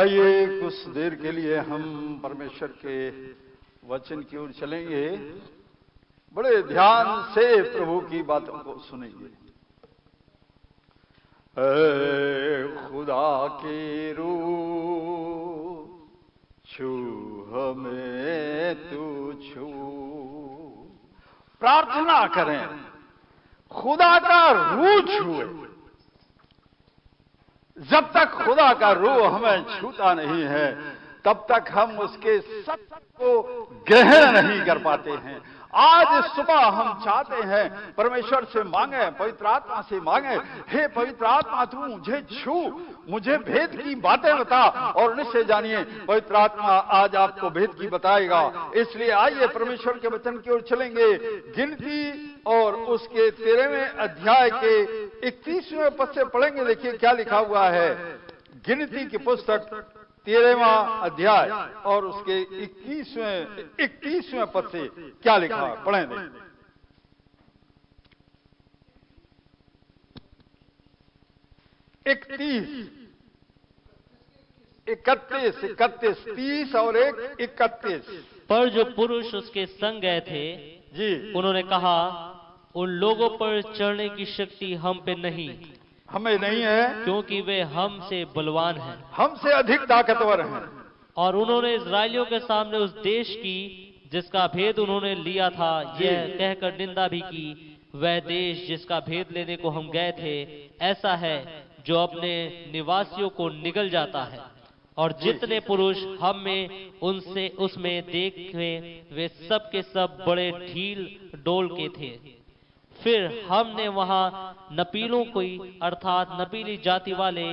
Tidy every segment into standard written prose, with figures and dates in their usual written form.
आइए कुछ देर के लिए हम परमेश्वर के वचन की ओर चलेंगे, बड़े ध्यान से प्रभु की बातों को सुनेंगे। ऐ खुदा की रूह छू हमें तू छू। प्रार्थना करें खुदा का रूह छुए। जब तक खुदा का रूह हमें छूता नहीं है तब तक हम उसके सत्य को ग्रहण नहीं कर पाते हैं। आज सुबह हम चाहते हैं परमेश्वर से मांगे, पवित्र आत्मा से मांगे, हे पवित्र आत्मा तू मुझे छू, मुझे भेद की बातें बता। और निश्चय जानिए पवित्र आत्मा आज आपको भेद की बताएगा। इसलिए आइए परमेश्वर के वचन की ओर चलेंगे। गिनती और उसके 13वें अध्याय के 31वें पद से पढ़ेंगे। देखिए क्या लिखा हुआ है। गिनती की पुस्तक 13वां अध्याय और उसके 31वें पद से क्या लिखा है, पढ़ें। 31, 30 और 31। पर जो पुरुष उसके संग गए थे जी, उन्होंने कहा, उन लोगों पर चढ़ने की शक्ति हम पे नहीं, हमें नहीं है, क्योंकि वे हमसे बलवान हैं, हमसे अधिक ताकतवर हैं। और उन्होंने इजरायलियों के सामने उस देश की जिसका भेद उन्होंने लिया था यह कहकर निंदा भी की, वह देश जिसका भेद लेने को हम गए थे ऐसा है जो अपने निवासियों को निगल जाता है। और जितने पुरुष हम में उनसे उसमें देखे वे सब के सब बड़े ढील डोल के थे। फिर हमने वहां नपीलों को अर्थात नपीली जाति वाले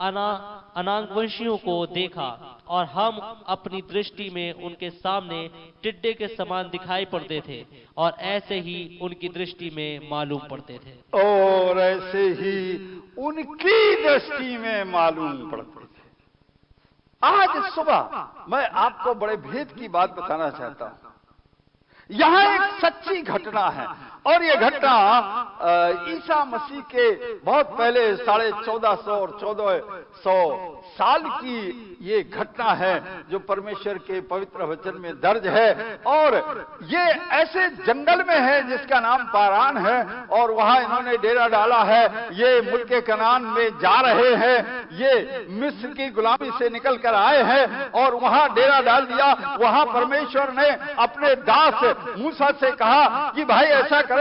अनांगवंशियों को देखा, और हम अपनी दृष्टि में उनके सामने टिड्डे के समान दिखाई पड़ते थे और ऐसे ही उनकी दृष्टि में मालूम पड़ते थे। और ऐसे ही उनकी दृष्टि में मालूम पड़ते थे। आज सुबह मैं आपको बड़े भेद की बात बताना चाहता हूं। यहां एक सच्ची घटना है और ये घटना ईसा मसीह के बहुत पहले 1450 और 1400 साल की ये घटना है जो परमेश्वर के पवित्र वचन में दर्ज है। और ये ऐसे जंगल में है जिसका नाम पारान है, और वहां इन्होंने डेरा डाला है। ये मुल्क कनान में जा रहे हैं, ये मिस्र की गुलामी से निकल कर आए हैं और वहां डेरा डाल दिया। वहां परमेश्वर ने अपने दास मूसा से कहा कि भाई ऐसा करो,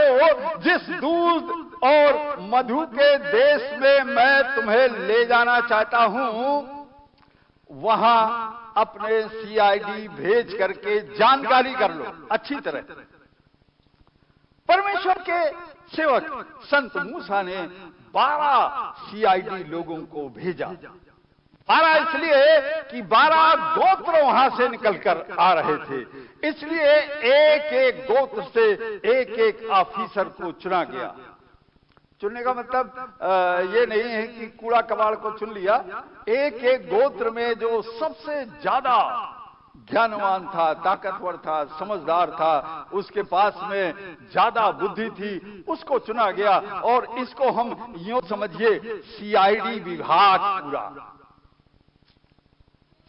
जिस दूध और मधु के देश में मैं तुम्हें ले जाना चाहता हूं वहां अपने सीआईडी भेज करके जानकारी कर लो अच्छी तरह। परमेश्वर के सेवक संत मूसा ने 12 सीआईडी लोगों को भेजा। 12 इसलिए कि 12 गोत्र वहां से निकलकर आ रहे थे, इसलिए एक एक गोत्र से एक एक ऑफिसर को चुना गया। चुनने का मतलब ये नहीं है कि कूड़ा कबाड़ को चुन लिया। एक एक गोत्र में जो सबसे ज्यादा ज्ञानवान था, ताकतवर था, समझदार था, उसके पास में ज्यादा बुद्धि थी, उसको चुना गया। और इसको हम यूं समझिए सीआईडी विभाग पूरा।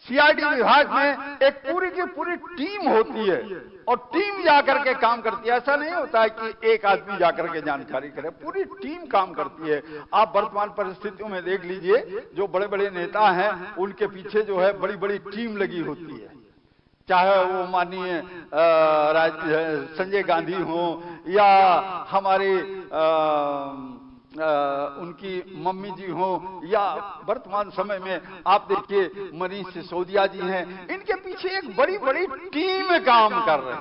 सीआईडी विभाग में एक पूरी की पूरी टीम होती है और टीम जाकर के काम करती है। ऐसा नहीं होता है कि एक आदमी जाकर के जानकारी करे, पूरी टीम काम करती है। आप वर्तमान परिस्थितियों में देख लीजिए, जो बड़े बड़े नेता हैं उनके पीछे जो है बड़ी बड़ी टीम लगी होती है, चाहे वो माननीय संजय गांधी हो या हमारे उनकी मम्मी जी हो, या वर्तमान समय में आप देखिए मनीष सिसोदिया जी हैं। इनके पीछे एक बड़ी बड़ी टीम काम कर रही है,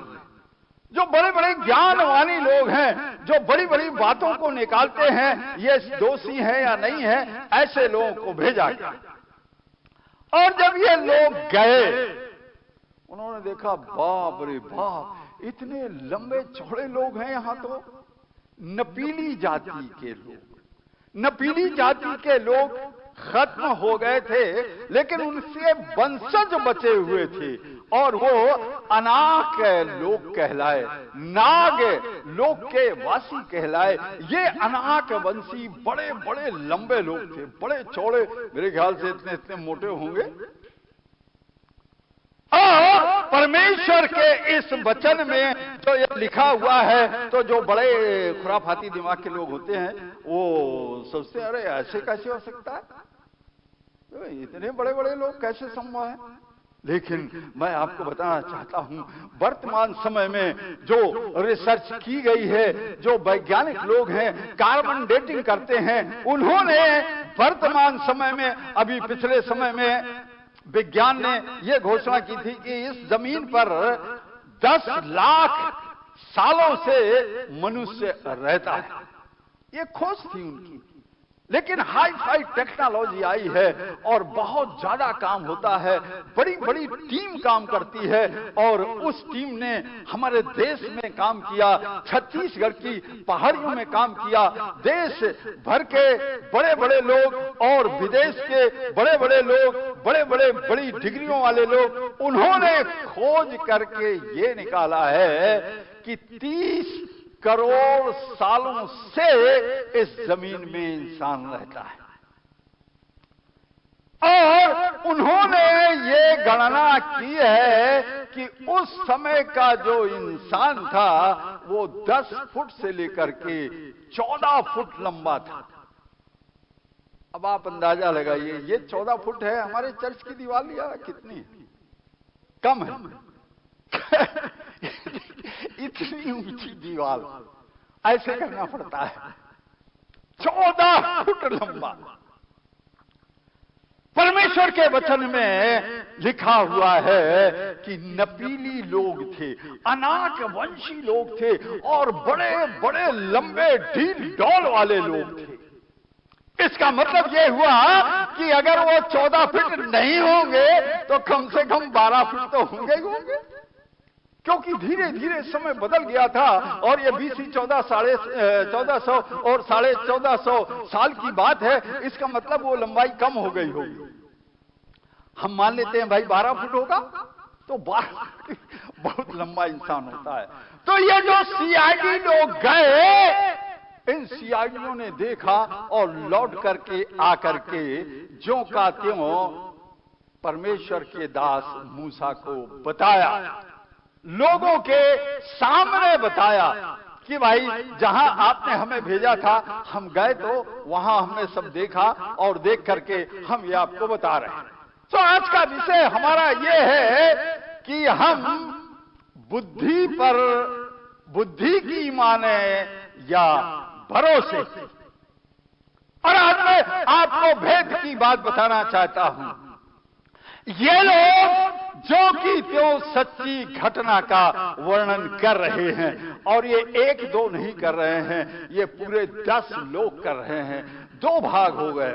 जो बड़े बड़े ज्ञानवानी लोग हैं, जो बड़ी बड़ी बातों को निकालते हैं, ये दोषी है या नहीं है, ऐसे लोगों को भेजा गया। और जब ये लोग गए, उन्होंने देखा बाप रे बाप, इतने लंबे चौड़े लोग हैं यहां। तो नपीली जाति के लोग, नपीली जाति के लोग खत्म हो गए थे, लेकिन उनसे वंशज बचे हुए थे और वो अनाक लोग कहलाए, नाग लोग के वासी कहलाए। ये अनाक वंशी बड़े बड़े लंबे लोग थे, बड़े चौड़े, मेरे ख्याल से इतने इतने मोटे होंगे, और परमेश्वर के इस वचन में जो ये लिखा हुआ है, तो जो बड़े खुराफाती दिमाग के लोग होते हैं वो सोचते हैं अरे ऐसे कैसे हो सकता है, तो इतने बड़े बड़े लोग कैसे संभव है। लेकिन मैं आपको बताना चाहता हूं, वर्तमान समय में जो रिसर्च की गई है, जो वैज्ञानिक लोग हैं कार्बन डेटिंग करते हैं, उन्होंने वर्तमान समय में, अभी पिछले समय में विज्ञान ने यह घोषणा की थी कि इस जमीन पर 10 लाख सालों से मनुष्य रहता है। ये खोज थी उनकी। लेकिन हाई फाई टेक्नोलॉजी आई है और बहुत ज्यादा काम होता है, बड़ी बड़ी टीम काम करती है, और उस टीम ने हमारे देश में काम किया, छत्तीसगढ़ की पहाड़ियों में काम किया, देश भर के बड़े बड़े लोग और विदेश के बड़े बड़े लोग, बड़े बड़े बड़ी डिग्रियों वाले लोग, उन्होंने खोज करके ये निकाला है कि 30 करोड़ सालों से इस जमीन में इंसान रहता है। और उन्होंने ये गणना की है कि उस समय का जो इंसान था वो 10 फुट से लेकर के 14 फुट लंबा था। अब आप अंदाजा लगाइए, ये 14 फुट है, हमारे चर्च की दीवार या कितनी कम है? इतनी ऊंची दीवार, ऐसे करना पड़ता है, 14 फुट लंबा। परमेश्वर के वचन में लिखा हुआ है कि नपीली लोग थे, अनाक वंशी लोग थे, और बड़े बड़े लंबे ढील डौल वाले लोग थे। इसका मतलब यह हुआ कि अगर वो 14 फीट नहीं होंगे तो कम से कम 12 फीट तो होंगे ही होंगे, क्योंकि धीरे धीरे समय बदल गया था। और ये BC 1400 और 1450 साल की बात है। इसका मतलब वो लंबाई कम हो गई होगी। हम मान लेते हैं भाई 12 फुट होगा, तो 12 बहुत लंबा इंसान होता है। तो ये जो CID लोग गए, इन CIDओं ने देखा और लौट करके आकर के ज्यों का त्यों परमेश्वर के दास मूसा को बताया, लोगों के सामने बताया कि भाई जहां आपने हमें भेजा था हम गए, तो वहां हमने सब देखा और देख करके हम ये आपको बता रहे हैं। तो आज का विषय हमारा ये है कि हम बुद्धि पर, बुद्धि की माने या भरोसे। और आज मैं आपको भेद की बात बताना चाहता हूं। ये लोग जो कि त्यों सच्ची घटना का वर्णन कर रहे हैं, और ये 1-2 नहीं कर रहे हैं, ये पूरे 10 लोग कर रहे हैं। 2 भाग हो गए,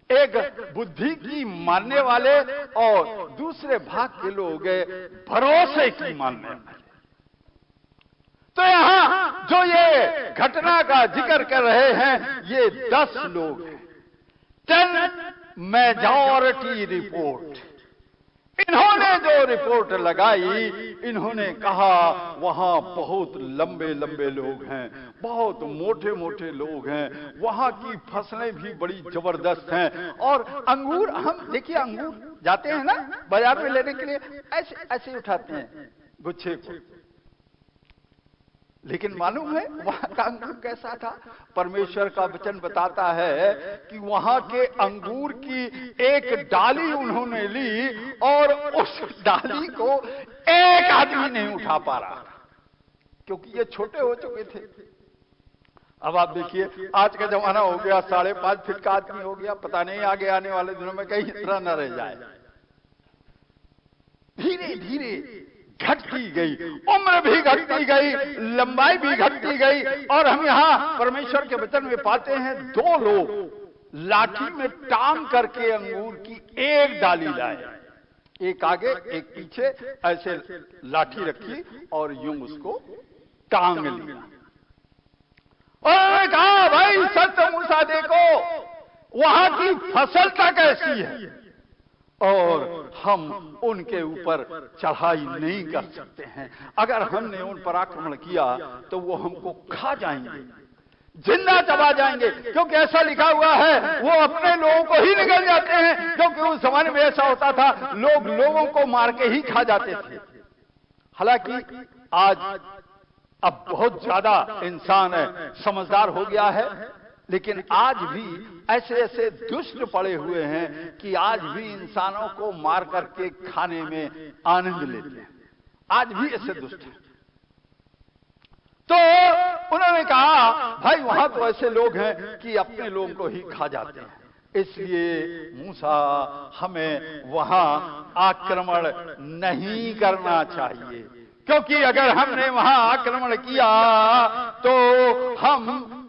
एक बुद्धि की मानने वाले और दूसरे भाग के लोग भरोसे की मानने वाले। तो यहां जो ये घटना का जिक्र कर रहे हैं, ये 10 लोग हैं। 10 मेजॉरिटी रिपोर्ट। इन्होंने जो रिपोर्ट लगाई, इन्होंने कहा वहां बहुत लंबे लंबे लोग हैं, बहुत मोटे मोटे लोग हैं, वहां की फसलें भी बड़ी जबरदस्त हैं। और अंगूर, हम देखिए अंगूर जाते हैं ना बाजार में लेने के लिए, ऐसे ऐसे उठाते हैं गुच्छे को, लेकिन मालूम है वहां का अंगूर कैसा था? परमेश्वर का वचन बताता है कि वहां के अंगूर की एक डाली उन्होंने ली और उस डाली को एक आदमी नहीं उठा पा रहा, क्योंकि ये छोटे हो चुके थे। अब आप देखिए आज का जमाना हो गया, 5.5 फीट का आदमी हो गया, पता नहीं आगे आने वाले दिनों में कहीं इतना न रह जाए। धीरे धीरे घटती गई, उम्र भी घटती गई, लंबाई भी घटती गई। और हम यहां परमेश्वर के वचन में पाते हैं 2 लोग लाठी में टांग करके अंगूर की एक डाली लाए, एक आगे एक पीछे, ऐसे लाठी रखी और यूं उसको टांग लिया। और कहा भाई सत्य मूसा देखो वहां की फसल तक ऐसी है और हम उनके ऊपर चढ़ाई नहीं कर सकते हैं। अगर हमने उन पर आक्रमण किया तो वो हमको खा जाएंगे, जिंदा चबा जाएंगे, क्योंकि ऐसा लिखा हुआ है वो अपने लोगों को ही निगल जाते हैं। क्योंकि उस जमाने में ऐसा होता था, लोग लोगों को मार के ही खा जाते थे। हालांकि आज अब बहुत ज्यादा इंसान समझदार हो गया है, लेकिन आज भी ऐसे ऐसे दुष्ट पड़े हुए हैं कि आज भी इंसानों को मार करके खाने में आनंद लेते हैं। आज भी ऐसे दुष्ट हैं। तो उन्होंने कहा भाई वहां तो ऐसे लोग हैं कि अपने लोगों को ही खा जाते हैं, इसलिए मूसा हमें वहां आक्रमण नहीं करना चाहिए, क्योंकि अगर हमने वहां आक्रमण किया तो हम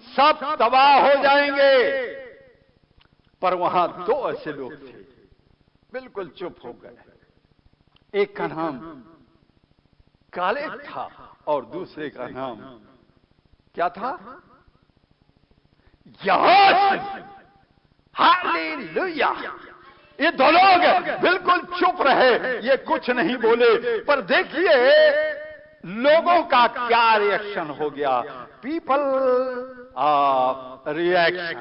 सब तबाह हो जाएंगे। पर वहां दो ऐसे लोग थे, बिल्कुल चुप हो गए। एक का नाम कालेब था और दूसरे का नाम क्या था? यहोशू। हालेलुया। ये दो लोग बिल्कुल चुप रहे, ये कुछ नहीं बोले। पर देखिए लोगों का क्या रिएक्शन हो गया। पीपल रिएक्शन,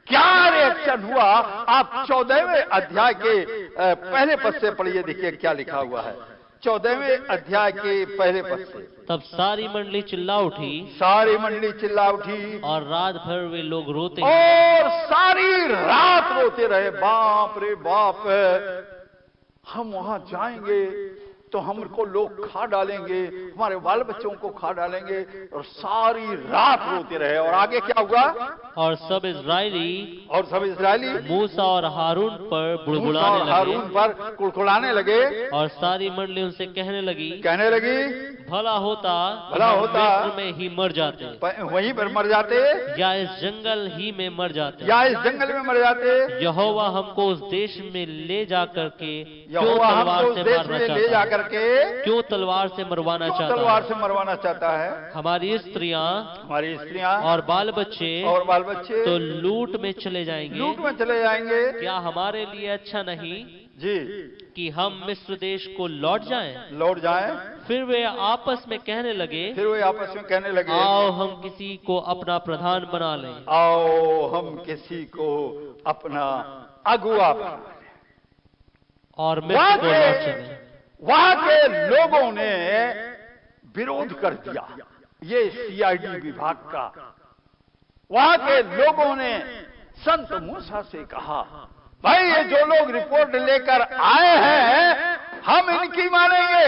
क्या रिएक्शन हुआ? आप 14वें अध्याय के पहले पद से पढ़िए, देखिए क्या लिखा हुआ है। 14वें अध्याय के पहले पद से। तब सारी मंडली चिल्ला उठी, सारी मंडली चिल्ला उठी और रात भर वे लोग रोते और सारी रात रोते रहे। बाप रे बाप, हम वहां जाएंगे तो हमको लोग खा डालेंगे, हमारे बाल बच्चों को खा डालेंगे, और सारी रात रोते रहे। और आगे क्या हुआ? और सब इजरायली मूसा और हारून पर हारून पर कुड़कुड़ाने लगे। और सारी मंडली उनसे कहने लगी भला होता मिस्र में ही मर जाते, वहीं पर मर जाते, या इस जंगल ही में मर जाते, यहोवा हमको उस देश में ले जा करके क्यों तलवार से मरवाना चाहता है? हमारी स्त्रियां और बाल बच्चे तो लूट में चले जाएंगे। क्या हमारे लिए अच्छा नहीं जी कि हम मिस्र देश को लौट जाएं? फिर वे आपस में कहने लगे आओ हम किसी को अपना प्रधान बना लें, आओ हम किसी को अपना अगुआ बना लें और मिस्र को लौट चलें। वहां के लोगों ने विरोध कर दिया, ये सीआईडी विभाग का। वहां के लोगों ने संत मूसा से कहा भाई ये जो लोग रिपोर्ट लेकर आए हैं हम इनकी मानेंगे।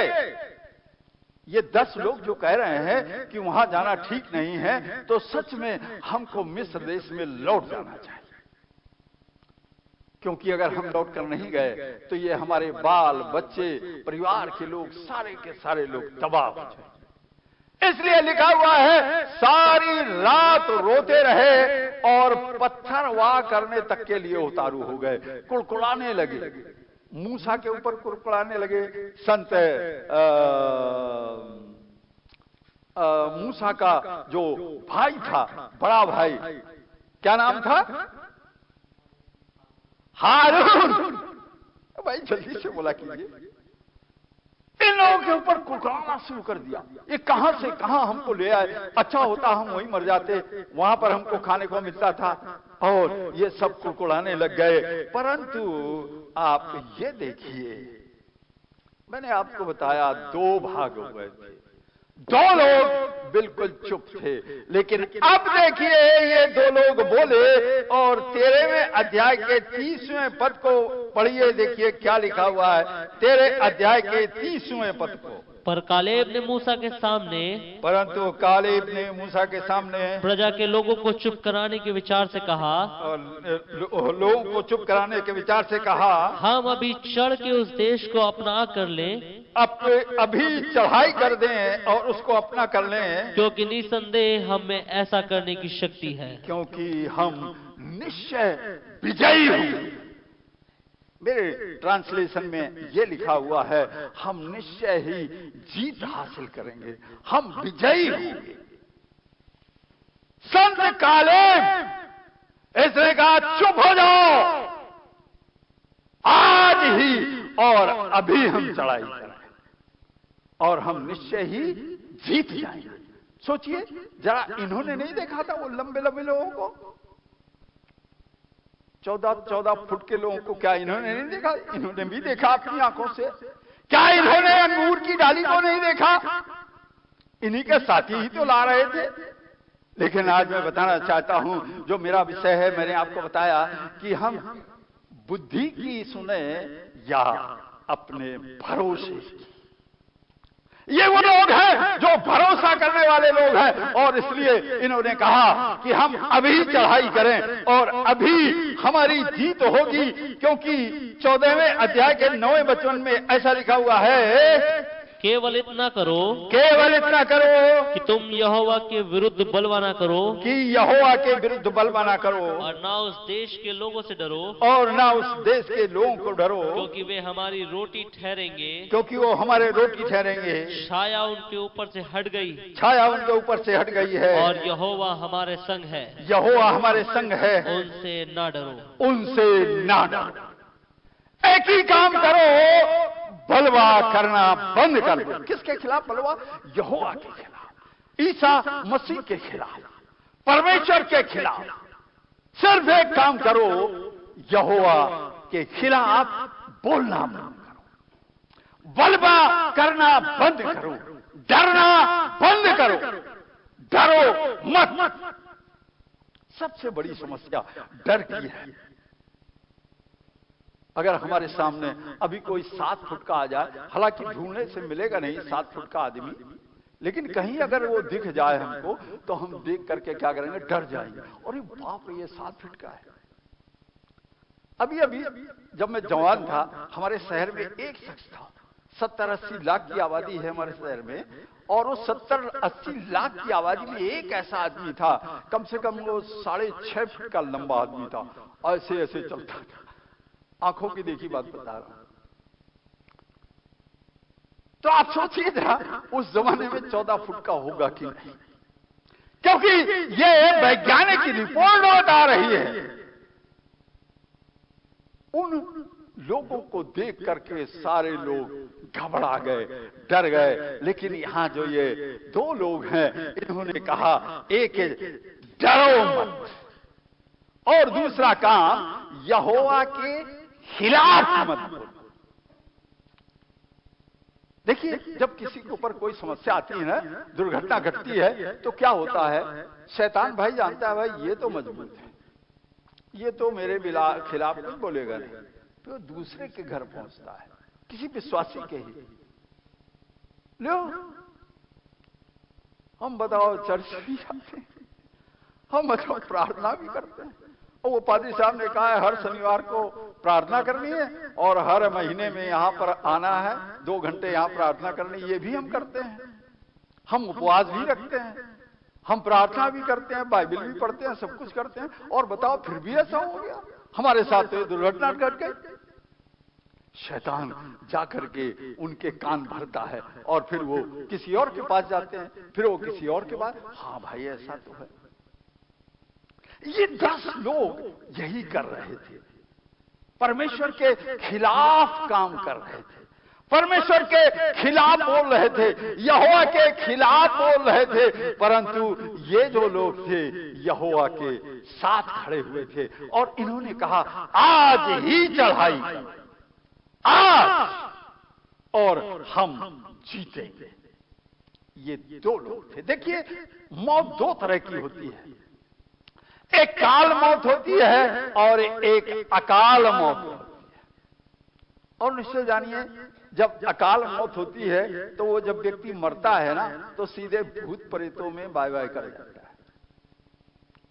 ये 10 लोग जो कह रहे हैं कि वहां जाना ठीक नहीं है, तो सच में हमको मिस्र देश में लौट जाना चाहिए, क्योंकि अगर हम लौट कर नहीं गए तो ये हमारे बाल बच्चे परिवार के लोग सारे के सारे लोग तबाह हो जाएंगे। इसलिए लिखा हुआ है सारी रात रोते रहे और पत्थर वाह करने तक के लिए उतारू हो गए, कुड़कुड़ाने लगे, मूसा के ऊपर कुड़कुड़ाने लगे। संत मूसा का जो भाई था, बड़ा भाई, क्या नाम था? हारून। भाई जल्दी से बोला कीजिए। इन लोगों के ऊपर कुड़कुड़ाना शुरू कर दिया, ये कहां से कहां हमको ले आए, अच्छा होता हम वहीं मर जाते, वहां पर हमको खाने को मिलता था। और ये सब कुड़कुड़ाने लग गए। परंतु आप ये देखिए, मैंने आपको बताया 2 भाग हो गए थे, 2 लोग बिल्कुल चुप थे। लेकिन अब देखिए ये 2 लोग बोले, और 13वें अध्याय के 30वें पद को पढ़िए, देखिए क्या लिखा हुआ है 13 अध्याय के 30वें पद को। परंतु कालेब ने मूसा के सामने प्रजा के लोगों को चुप कराने के विचार से कहा, हम अभी चढ़ के उस देश को अपना कर लें, अभी चढ़ाई कर दें और उसको अपना कर लें, क्योंकि निसंदेह हम में ऐसा करने की शक्ति है, क्योंकि हम निश्चय विजयी होंगे। मेरे ट्रांसलेशन में ये लिखा हुआ है हम निश्चय ही जीत हासिल करेंगे, हम विजयी होंगे। संत कालेब इसने कहा चुप हो जाओ, आज ही और अभी हम चढ़ाई करें और हम निश्चय ही जीत जाएंगे। सोचिए जरा, इन्होंने नहीं देखा था वो लंबे लंबे लोगों को, 14-14 फुट के लोगों को? क्या इन्होंने नहीं देखा? इन्होंने भी देखा अपनी आंखों से। क्या इन्होंने अंगूर की डाली को नहीं देखा? इन्हीं के साथी ही तो ला रहे थे। लेकिन आज मैं बताना चाहता हूं, जो मेरा विषय है, मैंने आपको बताया कि हम बुद्धि की सुने या अपने भरोसे की। ये वो लोग हैं जो भरोसा करने वाले लोग हैं, और इसलिए इन्होंने कहा कि हम अभी चढ़ाई करें और अभी हमारी जीत होगी, क्योंकि 14वें अध्याय के 9वें वचन में ऐसा लिखा हुआ है, केवल इतना करो, केवल इतना करो कि तुम यहोवा के विरुद्ध बलवा ना करो, कि यहोवा के विरुद्ध बलवा ना करो, और ना उस देश के लोगों से डरो, और ना उस देश के लोगों को डरो, क्योंकि वे हमारी रोटी ठहरेंगे, क्योंकि वो हमारे रोटी ठहरेंगे। छाया उनके ऊपर से हट गई, छाया उनके ऊपर से हट गई है, और यहोवा हमारे संग है, यहोवा हमारे संग है, उनसे ना डरो, उनसे ना डरो। एक ही काम करो, बलवा करना बंद कर दो। किसके खिलाफ बलवा? यहोवा के खिलाफ, ईसा मसीह के खिलाफ, परमेश्वर के खिलाफ। सिर्फ एक काम करो, यहोवा के खिलाफ बोलना बंद करो, बलवा करना बंद करो, डरना बंद करो, डरो मत। सबसे बड़ी समस्या डर की है। अगर हमारे सामने अभी कोई 7 फुट का आ जाए, हालांकि ढूंढने से मिलेगा नहीं 7 फुट का आदमी, लेकिन कहीं अगर वो दिख जाए हमको, तो हम देख करके क्या करेंगे? डर जाएंगे। अरे बाप रे, ये 7 फुट का है। अभी अभी जब मैं जवान था, हमारे शहर में एक शख्स था, 70-80 लाख की आबादी है हमारे शहर में, और वो 70-80 लाख की आबादी में एक ऐसा आदमी था, कम से कम वो 6.5 फुट का लंबा आदमी था, ऐसे ऐसे चलता था। आंखों की देखी बात बता रहा हूं। तो आप सोचिए जरा, उस जमाने में 14 फुट का होगा कि नहीं, क्योंकि ये वैज्ञानिक की रिपोर्ट बता रही है। उन लोगों को देख करके सारे लोग घबरा गए, डर गए। लेकिन यहां जो ये 2 लोग हैं, इन्होंने कहा, एक डरो मत, और दूसरा काम, यहोवा के खिलाफ मत बोलो। देखिए, जब किसी के ऊपर कोई समस्या आती है ना, दुर्घटना घटती है, तो क्या होता है? शैतान भाई जानता है, भाई ये तो मजबूत है, ये तो मेरे खिलाफ कुछ बोलेगा नहीं, तो दूसरे के घर पहुंचता है, किसी विश्वासी के ही। लो, हम बताओ चर्च भी जाते हैं, हम बताओ प्रार्थना भी करते हैं, और वो पादरी साहब ने कहा है हर शनिवार को प्रार्थना करनी है, और हर महीने में यहाँ पर आना है, 2 घंटे यहाँ प्रार्थना करनी, ये भी हम करते हैं। हम उपवास भी रखते हैं, हम प्रार्थना भी करते हैं, बाइबल भी पढ़ते हैं, सब कुछ करते हैं, और बताओ फिर भी ऐसा हो गया हमारे साथ, तो दुर्घटना घट गई। शैतान जाकर के उनके कान भरता है, और फिर वो किसी और के पास जाते हैं, फिर वो किसी और के पास, हाँ भाई ऐसा तो है। ये 10 लोग यही कर रहे थे, परमेश्वर के खिलाफ काम कर रहे थे, परमेश्वर के खिलाफ बोल रहे थे, यहोवा के खिलाफ बोल रहे थे। परंतु ये जो लोग थे, यहोवा के साथ खड़े हुए थे, और इन्होंने कहा, आज ही चढ़ाई करो, आज, और हम जीतेंगे। ये 2 लोग थे। देखिए, मौत 2 तरह की होती है, एक काल मौत होती है और एक अकाल मौत होती है। और निश्चय जानिए, जब अकाल मौत होती है, तो वो जब व्यक्ति मरता है ना, तो सीधे भूत प्रेतों में बाय बाय कर जाता है।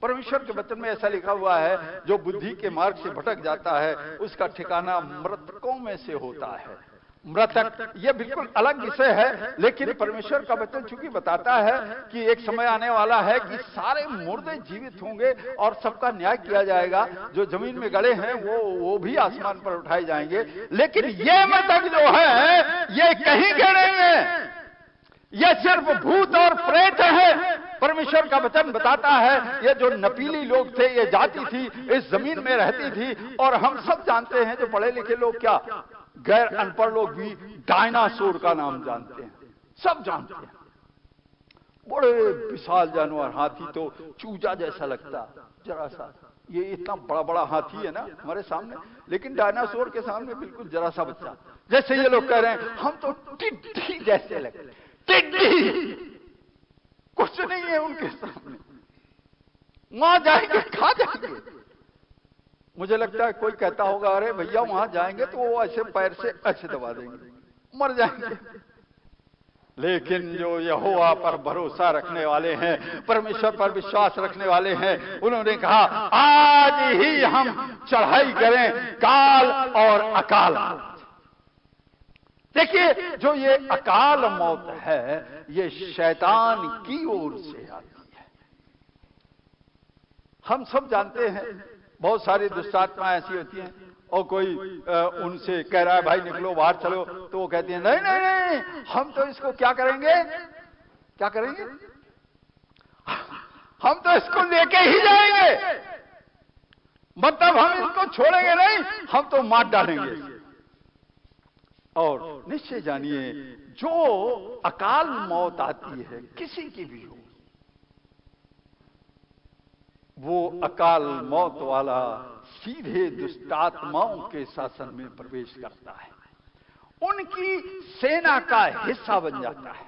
परमेश्वर के वचन में ऐसा लिखा हुआ है, जो बुद्धि के मार्ग से भटक जाता है, उसका ठिकाना मृतकों में से होता है। मृतक, यह बिल्कुल अलग विषय है, लेकिन परमेश्वर का वचन चूंकि बताता है कि एक समय आने वाला है कि सारे मुर्दे जीवित होंगे और सबका न्याय किया जाएगा। जो जमीन में गड़े हैं वो भी आसमान पर उठाए जाएंगे, लेकिन ये मृतक जो है, ये कहीं गड़ेंगे, ये सिर्फ भूत और प्रेत है। परमेश्वर का वचन बताता है, ये जो नपीली लोग थे, ये जाति थी, इस जमीन में रहती थी, और हम सब जानते हैं, जो पढ़े लिखे लोग क्या, गैर अनपढ़ लोग भी डायनासोर का नाम जानते हैं, सब जानते हैं। बड़े विशाल जानवर, हाथी तो चूजा जैसा लगता जरा सा, ये इतना बड़ा बड़ा हाथी है ना हमारे सामने, लेकिन डायनासोर के सामने बिल्कुल जरा सा बच्चा। जैसे ये लोग कह रहे हैं हम तो टिड्डी जैसे लगते, टिड्डी कुछ नहीं है उनके सामने, वहां जाएंगे खा जाएंगे। मुझे लगता है कोई कहता होगा अरे भैया वहां जाएंगे तो वो ऐसे पैर से ऐसे दबा देंगे, मर जाएंगे। लेकिन जो यहोवा पर भरोसा रखने वाले हैं, परमेश्वर पर विश्वास रखने वाले हैं, उन्होंने कहा आज ही हम चढ़ाई करें काल और अकाल। देखिए जो ये अकाल मौत है ये शैतान की ओर से आती है। हम सब जानते हैं बहुत सारी दुष्टात्मा ऐसी होती हैं, और कोई उनसे कह रहा है भाई निकलो बाहर चलो, तो वो कहती है नहीं नहीं नहीं हम तो इसको क्या करेंगे, क्या करेंगे, हम तो इसको लेके ही जाएंगे, मतलब हम इसको छोड़ेंगे नहीं, हम तो मार डालेंगे। और निश्चय जानिए जो अकाल मौत आती है किसी की भी हो, वो अकाल मौत वाला सीधे दुष्टात्माओं के शासन में प्रवेश करता है, उनकी सेना का हिस्सा बन जाता है,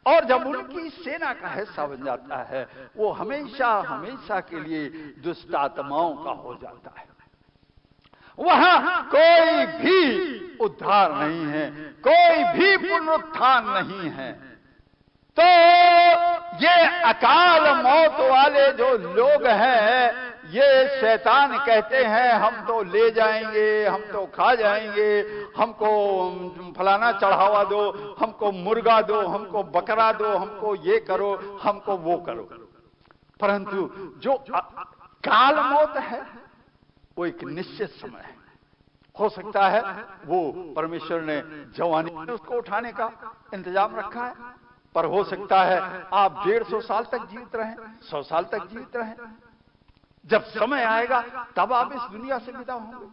और जब उनकी सेना का हिस्सा बन जाता है वो हमेशा हमेशा के लिए दुष्टात्माओं का हो जाता है। वहां कोई भी उद्धार नहीं है, कोई भी पुनरुत्थान नहीं है। तो ये अकाल मौत वाले जो लोग हैं ये शैतान कहते हैं हम तो ले जाएंगे, हम तो खा जाएंगे, हमको फलाना चढ़ावा दो, हमको मुर्गा दो, हमको बकरा दो, हमको ये करो, हमको वो करो। परंतु जो काल मौत है वो एक निश्चित समय है। हो सकता है वो परमेश्वर ने जवानी में उसको उठाने का इंतजाम रखा है, पर हो सकता है आप 150 साल तक जीवित रहें, 100 साल तक जीवित रहें। जब समय आएगा तब आप इस दुनिया से विदा होंगे,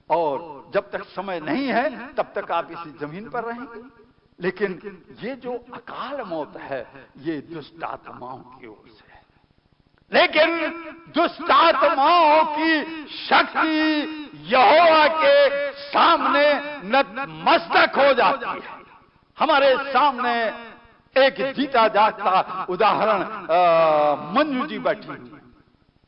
और जब तक समय नहीं है तब तक आप इस जमीन पर रहेंगे। लेकिन ये जो अकाल मौत है ये दुष्टात्माओं की ओर से है, लेकिन दुष्टात्माओं की शक्ति यहोवा के सामने नतमस्तक हो जाती है। हमारे सामने एक जीता जागता उदाहरण मंजू जी बैठी हुई।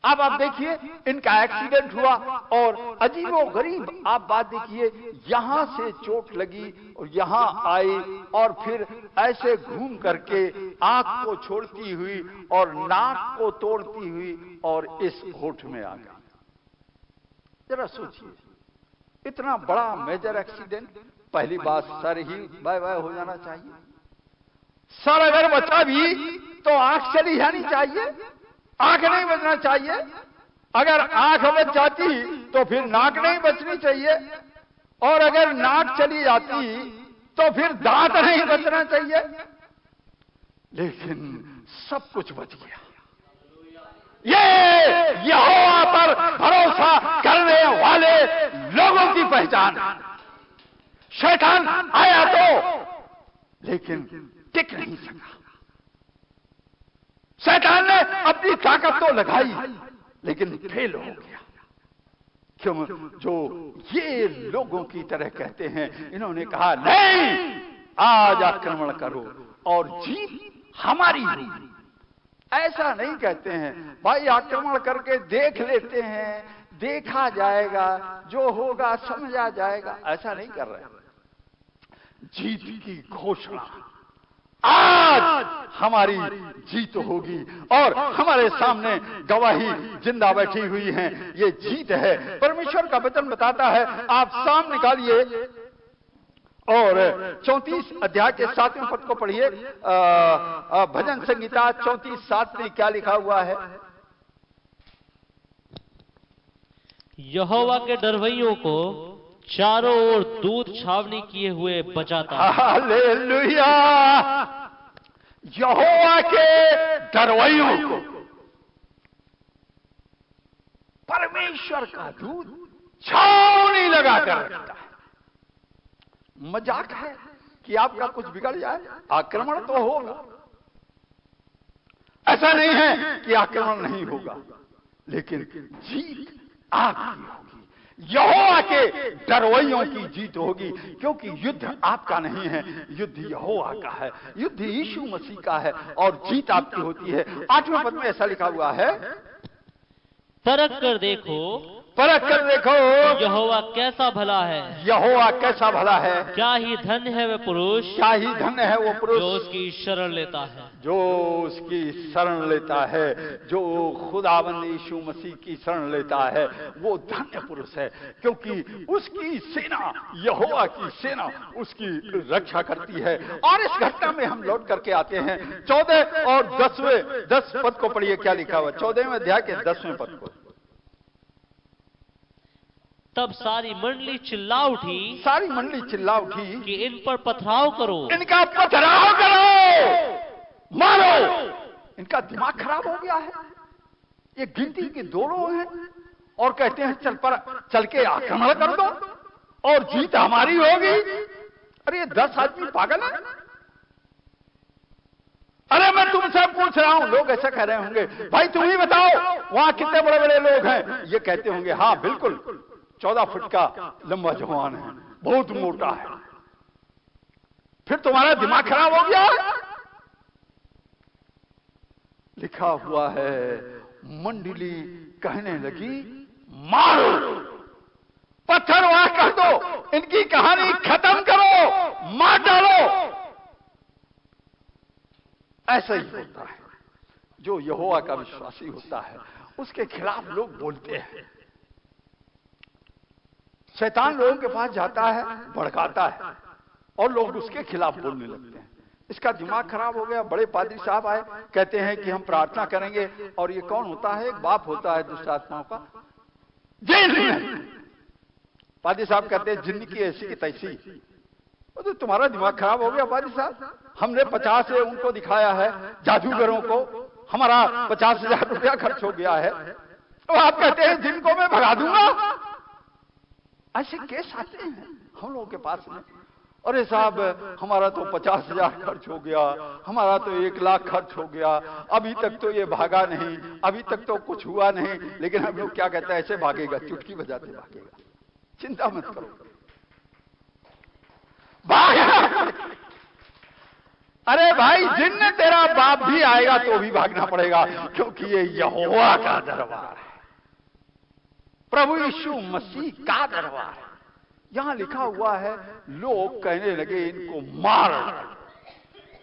अब आप देखिए इनका एक्सीडेंट हुआ और अजीबो गरीब आप बात देखिए, यहां से चोट लगी और यहां आई और फिर ऐसे घूम करके आंख को छोड़ती हुई और नाक को तोड़ती हुई और इस होठ में आ गई। जरा सोचिए इतना बड़ा मेजर एक्सीडेंट, पहली बात सर ही बाय बाय हो जाना चाहिए। सर अगर बचा भी तो आंख चली जानी चाहिए, आंख नहीं बचना चाहिए। अगर आंख बच जाती तो फिर नाक नहीं बचनी चाहिए, और अगर नाक चली जाती तो फिर दांत नहीं बचना चाहिए। लेकिन सब कुछ बच गया। ये यहोवा पर भरोसा करने वाले लोगों की पहचान। शैतान आया तो लेकिन टिक नहीं सका। शैतान ने अपनी ताकत तो लगाई लेकिन फेल हो गया। क्यों? जो ये लोगों की तरह कहते हैं, इन्होंने कहा नहीं आज आक्रमण करो और जीत हमारी होगी। ऐसा नहीं कहते हैं भाई आक्रमण करके देख लेते हैं, देखा जाएगा, जो होगा समझा जाएगा, ऐसा नहीं कर रहे। जीत की घोषणा, आज हमारी जीत होगी और हमारे सामने गवाही जिंदा बैठी हुई है, ये जीत है। परमेश्वर का वचन बताता है, आप सामने निकालिए और 34 अध्याय के 7वें पद को पढ़िए। भजन संहिता 34:7 में क्या लिखा हुआ है? यहोवा के डरवैयों को चारों ओर दूत छावनी किए हुए बचाता है। हालेलुया! यहोवा के डरवैयों को परमेश्वर का दूत छावनी लगाकर रखता है। मजाक है कि आपका कुछ बिगड़ जाए, आक्रमण तो होगा। ऐसा नहीं है कि आक्रमण नहीं होगा, लेकिन जीत आपकी होगी। यहोवा के डरवैयों की जीत होगी, क्योंकि युद्ध आपका नहीं है, युद्ध यहोवा का है, युद्ध यीशु मसीह का है, और जीत आपकी होती है। 8वें पद में ऐसा लिखा हुआ है, परख कर देखो, परख कर देखो यहोवा कैसा भला है, यहोवा कैसा भला है। क्या ही धन्य है वह पुरुष, क्या ही धन्य है वो पुरुष जो उसकी शरण लेता है, जो उसकी शरण लेता है, जो खुदावंद यीशु मसीह की शरण लेता है, वो धन्य पुरुष है, क्योंकि उसकी सेना, यहोवा की सेना उसकी रक्षा करती है। और इस घटना में हम लौट करके आते हैं 14 और 10 पद को पढ़िए, क्या लिखा हुआ 14वें अध्याय के 10वें पद को। तब सारी मंडली चिल्ला उठी, सारी मंडली चिल्ला उठी कि इन पर पथराव करो, इनका पथराव करो, मारो। इनका दिमाग खराब हो गया है। ये गिनती के 2 लोग हैं और कहते हैं चल के आक्रमण कर दो और जीत हमारी होगी। अरे ये 10 आदमी पागल है। अरे मैं तुमसे पूछ रहा हूं, लोग ऐसा कह रहे होंगे, भाई तुम ही बताओ वहां कितने बड़े बड़े लोग हैं। ये कहते होंगे, हाँ बिल्कुल 14 फुट का लंबा जवान है, बहुत मोटा है। फिर तुम्हारा दिमाग खराब हो गया है। लिखा हुआ है, मंडली कहने लगी, मारो, पत्थर वहां कर दो, इनकी कहानी खत्म करो, मार डालो। ऐसा ही होता है। जो यहोवा का विश्वासी होता है उसके खिलाफ लोग बोलते हैं। शैतान लोगों के पास जाता है, भड़काता है और लोग उसके खिलाफ बोलने लगते हैं। इसका दिमाग खराब हो गया। बड़े पादरी साहब आए, कहते हैं कि हम प्रार्थना करेंगे, और ये कौन होता है? एक बाप होता है दुष्ट आत्माओं का, जेल में। पादरी साहब कहते हैं जिन्न की ऐसी की तैसी। तो तुम्हारा दिमाग खराब हो गया पादरी साहब। हमने 50 से उनको दिखाया है जादूगरों को, हमारा 50,000 रुपया खर्च हो गया है, तो आप कहते हैं जिनको मैं भगा दूंगा। ऐसे केस आते हैं हम लोगों के पास में। अरे साहब हमारा तो 50,000 खर्च हो गया, हमारा तो 1 लाख खर्च हो गया, अभी तक तो ये भागा नहीं, अभी तक तो कुछ हुआ नहीं। लेकिन हम लोग क्या कहते हैं, ऐसे भागेगा, चुटकी बजाते भागेगा, चिंता मत करो, भागना। अरे भाई जिन्न तेरा बाप भी आएगा तो भी भागना पड़ेगा, क्योंकि ये यहोवा का दरबार है, प्रभु यीशु मसीह का दरबार है। यहां लिखा हुआ है, लोग कहने लगे इनको मार,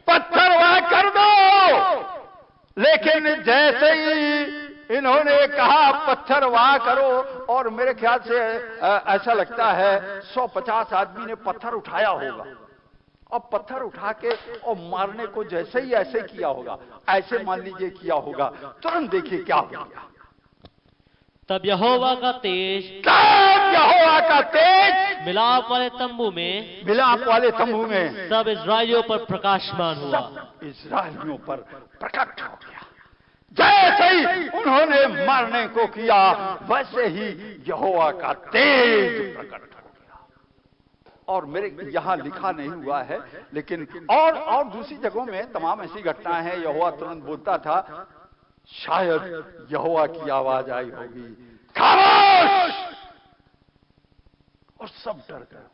पत्थर वह कर दो। लेकिन जैसे ही इन्होंने कहा पत्थर वहां करो, और मेरे ख्याल से ऐसा लगता है 150 आदमी ने पत्थर उठाया होगा, और पत्थर उठा के और मारने को जैसे ही ऐसे किया होगा, ऐसे मान लीजिए किया होगा, तुरंत देखिए क्या हो गया। तब यहोवा का तेज, मिलाप वाले तंबू में सब इस्राएलियों पर प्रकाशमान हुआ, इस्राएलियों पर प्रकट हो गया। जैसे ही उन्होंने मारने को किया, वैसे ही यहोवा का तेज प्रकट हो गया। और मेरे यहां लिखा नहीं हुआ है, लेकिन और दूसरी जगहों में तमाम ऐसी घटनाएं हैं। यहोवा तुरंत बोलता था, शायद यहोवा की आवाज आई होगी, खामोश, और सब डर गए,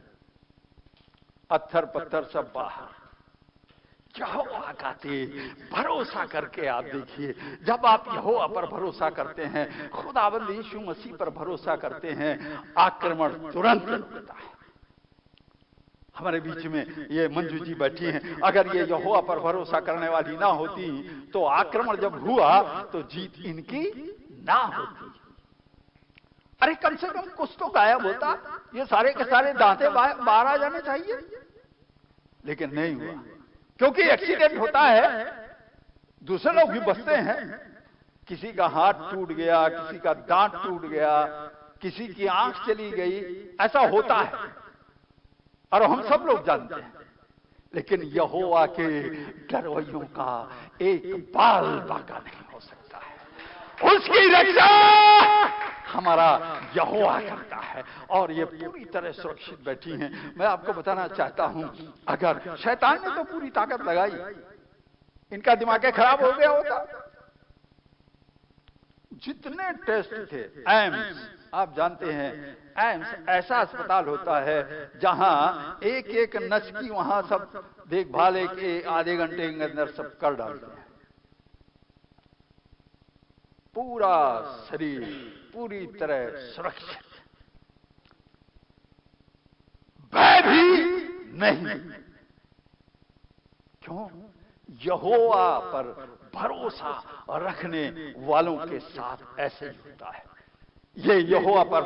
पत्थर पत्थर सब बाहर। यहोवा का तेज, भरोसा करके आप देखिए, जब आप यहोवा पर भरोसा करते हैं, खुदावंद यीशु मसीह पर भरोसा करते हैं, आक्रमण तुरंत होता है। हमारे बीच में ये मंजू जी बैठी हैं, अगर ये यहोवा पर भरोसा करने वाली ना होती तो आक्रमण जब हुआ तो जीत इनकी ना होती। अरे कम से कम कुछ तो गायब होता, ये सारे के सारे दांते बाहर आ जाने चाहिए, लेकिन नहीं हुआ। क्योंकि एक्सीडेंट होता है, दूसरे लोग भी बचते हैं, किसी का हाथ टूट गया, किसी का दांत टूट गया, किसी की आंख चली गई, ऐसा होता है और हम सब लोग जानते हैं। लेकिन यहोवा के डरवैयों का एक बाल बाका नहीं हो सकता है। उसकी रक्षा हमारा यहोवा करता है, और ये पूरी तरह सुरक्षित बैठी हैं। मैं आपको बताना चाहता हूं, अगर शैतान ने तो पूरी ताकत लगाई, इनका दिमाग खराब हो गया होता, जितने टेस्ट थे, एम्स, आप जानते हैं एम्स ऐसा अस्पताल होता है जहां एक एक नस की वहां सब देखभाल एक आधे घंटे के अंदर सब कर डालते हैं। पूरा शरीर पूरी तरह सुरक्षित, भय भी नहीं। क्यों? यहोवा पर भरोसा रखने वालों के साथ ऐसे ही होता है। ये यहोवा पर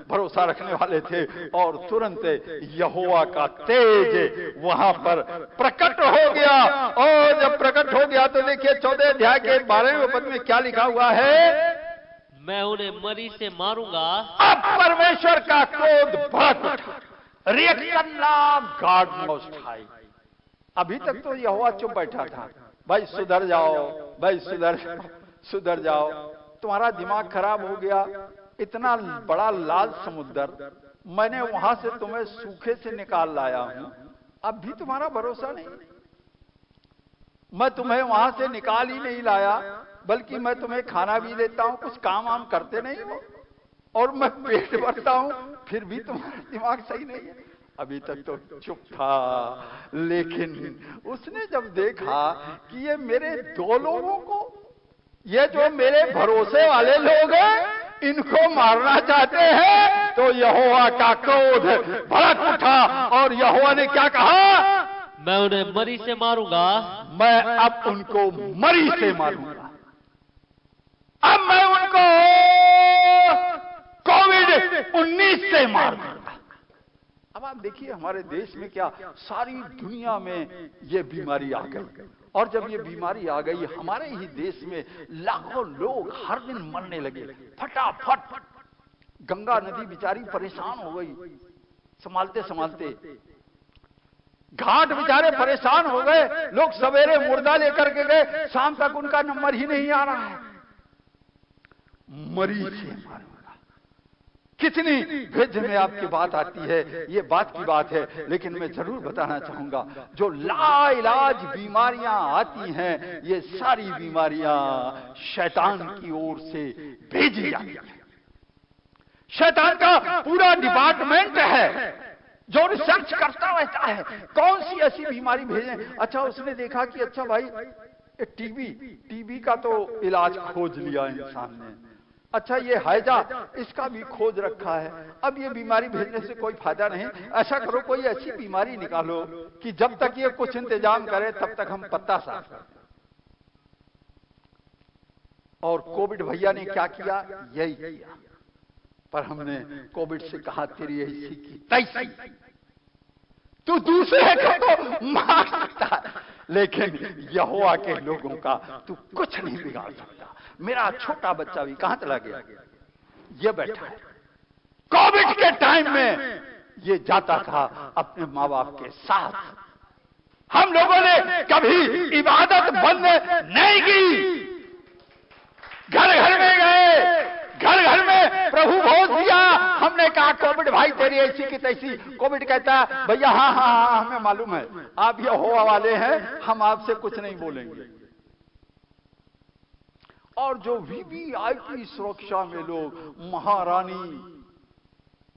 भरोसा रखने वाले थे और तुरंत यहोवा का तेज वहां पर प्रकट हो गया। और जब प्रकट हो गया तो देखिए 14 अध्याय के 12वें पद में क्या लिखा हुआ है? मैं उन्हें मरी से मारूंगा। अब परमेश्वर का क्रोध भड़क उठा। रिएक्शन नाम गॉड मोस्ट हाई। अभी तक तो यहोवा चुप बैठा था, भाई सुधर जाओ, भाई सुधर जाओ, तुम्हारा दिमाग खराब हो गया, इतना बड़ा लाल समुद्र मैंने वहां से तुम्हें सूखे से निकाल लाया हूं, अब भी तुम्हारा भरोसा नहीं। मैं तुम्हें वहां से निकाल ही नहीं लाया, बल्कि मैं तुम्हें खाना भी देता हूं, कुछ काम वाम करते नहीं हो, और मैं पेट भरता हूं, फिर भी तुम्हारा दिमाग सही नहीं है। अभी तक तो चुप था, लेकिन उसने जब देखा कि ये मेरे दो लोगों को, ये जो मेरे भरोसे वाले लोग हैं, इनको मारना चाहते हैं, तो यहोवा का क्रोध भड़क उठा। और यहोवा ने क्या कहा? मैं उन्हें मरी से मारूंगा। मैं अब उनको मरी से मारूंगा। अब मैं उनको कोविड-19 से मारूंगा। अब आप देखिए हमारे देश में क्या, सारी दुनिया में ये बीमारी आ गई, और जब ये बीमारी आ गई हमारे ही देश में लाखों लोग हर दिन मरने लगे फटाफट। गंगा नदी बेचारी परेशान हो गई, संभालते संभालते घाट बेचारे परेशान हो गए। लोग सवेरे मुर्दा लेकर के गए, शाम तक उनका नंबर ही नहीं आ रहा है। मरी से मारूंगा। कितनी भेद में आपकी बात आती है, ये बात की बात है, लेकिन मैं जरूर बताना चाहूंगा, जो लाइलाज बीमारियां आती हैं, ये सारी बीमारियां शैतान की ओर से भेजी जाती हैं। शैतान का पूरा डिपार्टमेंट है जो रिसर्च करता रहता है कौन सी ऐसी बीमारी भेजें। अच्छा, उसने देखा कि अच्छा भाई टीबी का तो इलाज खोज लिया इंसान ने, अच्छा ये हैजा, इसका भी खोज रखा है, अब ये बीमारी भेजने से कोई फायदा नहीं। ऐसा करो कोई ऐसी बीमारी निकालो कि जब तक ये कुछ इंतजाम करे तब तक हम पत्ता साफ करते। और कोविड भैया ने क्या किया? यही किया। पर हमने कोविड से कहा तेरी ऐसी की तैसी, तू दूसरे को तो मार सकता है, लेकिन यहोवा के लोगों का तू कुछ नहीं बिगाड़ सकता। मेरा छोटा बच्चा भी कहां चला गया? ये बैठा है। कोविड के टाइम में ये जाता था अपने माँ बाप के साथ। हम लोगों ने कभी इबादत बंद नहीं की, घर घर में गए, घर घर में प्रभु भोज दिया। हमने कहा कोविड भाई तेरी ऐसी की तैसी। कोविड कहता है भैया हाँ हाँ हाँ हमें मालूम है आप ये होवा वाले हैं, हम आपसे कुछ नहीं बोलेंगे। और जो वीवीआईपी सुरक्षा में लोग, महारानी,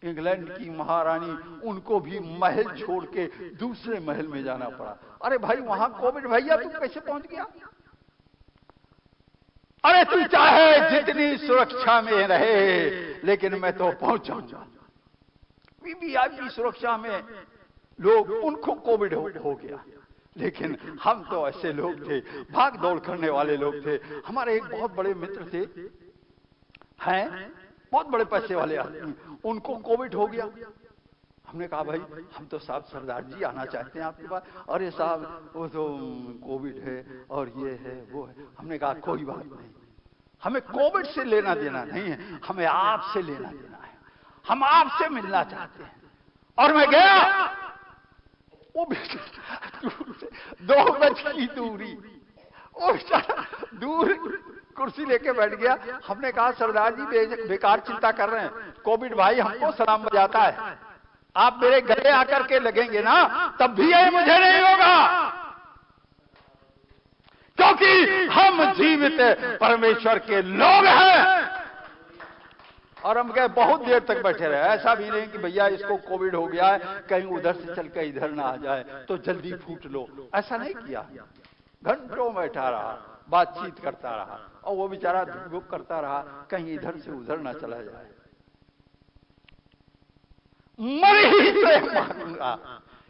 इंग्लैंड की महारानी, उनको भी महल छोड़ के दूसरे महल में जाना पड़ा। अरे भाई वहां कोविड भैया तू कैसे पहुंच गया? अरे तू चाहे जितनी सुरक्षा में रहे, लेकिन मैं तो पहुंचाऊंगा। वीवीआईपी सुरक्षा में लोग, उनको कोविड हो गया, लेकिन हम तो ऐसे लोग थे, भाग दौड़ करने वाले लोग थे। हमारे एक बहुत बड़े मित्र थे, हैं बहुत बड़े पैसे वाले आदमी, उनको कोविड हो गया। हमने कहा भाई हम तो साहब सरदार जी आना चाहते हैं आपके पास। अरे साहब वो तो कोविड है और ये है वो है। हमने कहा कोई बात नहीं, हमें कोविड से लेना देना नहीं है, हमें आपसे लेना देना है, हम आपसे मिलना चाहते हैं। और मैं गया, वो बेचारा 2 गज की दूरी, वो बेचारा दूर कुर्सी लेके बैठ गया। हमने कहा सरदार जी बेकार चिंता कर रहे हैं, कोविड भाई हमको सलाम बजाता है, आप मेरे गले आकर के लगेंगे ना तब भी ये मुझे नहीं होगा, क्योंकि हम जीवित जीवित परमेश्वर के लोग हैं। और हम कहे बहुत देर तक बैठे रहे, ऐसा भी नहीं कि भैया इसको कोविड हो गया है, कहीं उधर से चल के इधर ना आ जाए तो जल्दी फूट लो, ऐसा नहीं किया। घंटों बैठा रहा, बातचीत करता रहा, और वो बेचारा धुक करता रहा कहीं इधर से उधर ना चला जाए। मरी से मारूंगा,